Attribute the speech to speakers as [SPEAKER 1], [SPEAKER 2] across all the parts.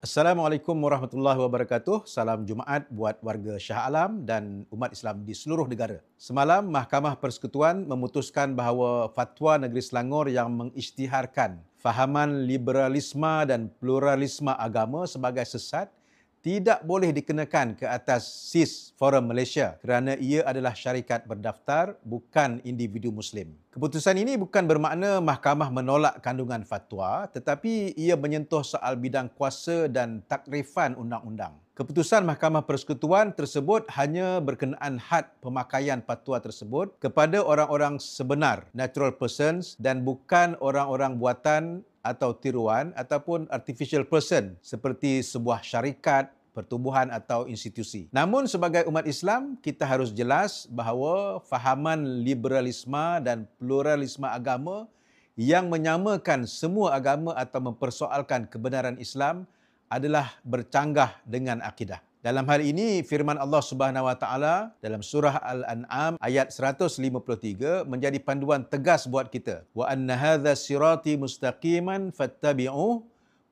[SPEAKER 1] Assalamualaikum warahmatullahi wabarakatuh. Salam Jumaat buat warga Shah Alam dan umat Islam di seluruh negara. Semalam, Mahkamah Persekutuan memutuskan bahawa fatwa Negeri Selangor yang mengisytiharkan fahaman liberalisme dan pluralisme agama sebagai sesat tidak boleh dikenakan ke atas SIS Forum Malaysia kerana ia adalah syarikat berdaftar, bukan individu Muslim. Keputusan ini bukan bermakna mahkamah menolak kandungan fatwa, tetapi ia menyentuh soal bidang kuasa dan takrifan undang-undang. Keputusan Mahkamah Persekutuan tersebut hanya berkenaan had pemakaian fatwa tersebut kepada orang-orang sebenar, natural persons, dan bukan orang-orang buatan atau tiruan ataupun artificial person seperti sebuah syarikat, pertubuhan atau institusi. Namun sebagai umat Islam, kita harus jelas bahawa fahaman liberalisme dan pluralisme agama yang menyamakan semua agama atau mempersoalkan kebenaran Islam adalah bercanggah dengan akidah. Dalam hal ini, firman Allah Subhanahu Wa Taala dalam surah Al-An'am ayat 153 menjadi panduan tegas buat kita. Wa anna hadza sirati mustaqiman fattabi'uh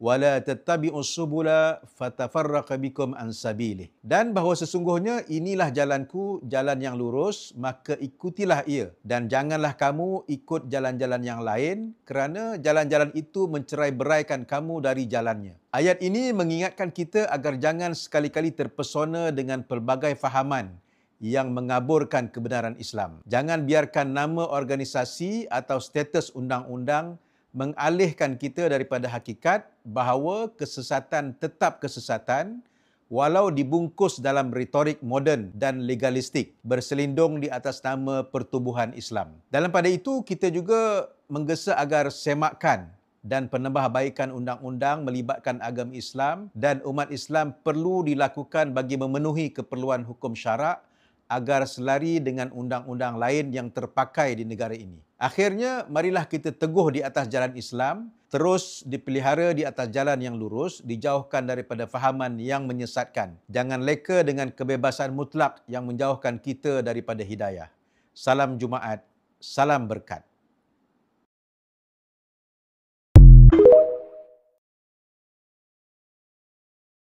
[SPEAKER 1] wa la tattabi'us subula fatafarraqa bikum an sabilih. Dan bahawa sesungguhnya inilah jalanku, jalan yang lurus, maka ikutilah ia dan janganlah kamu ikut jalan-jalan yang lain kerana jalan-jalan itu mencerai-beraikan kamu dari jalannya. Ayat ini mengingatkan kita agar jangan sekali-kali terpesona dengan pelbagai fahaman yang mengaburkan kebenaran Islam. Jangan biarkan nama organisasi atau status undang-undang mengalihkan kita daripada hakikat bahawa kesesatan tetap kesesatan walau dibungkus dalam retorik moden dan legalistik berselindung di atas nama pertubuhan Islam. Dalam pada itu, kita juga menggesa agar semakan dan penambahbaikan undang-undang melibatkan agama Islam dan umat Islam perlu dilakukan bagi memenuhi keperluan hukum syarak agar selari dengan undang-undang lain yang terpakai di negara ini. Akhirnya, marilah kita teguh di atas jalan Islam, terus dipelihara di atas jalan yang lurus, dijauhkan daripada fahaman yang menyesatkan. Jangan leka dengan kebebasan mutlak yang menjauhkan kita daripada hidayah. Salam Jumaat, salam berkat.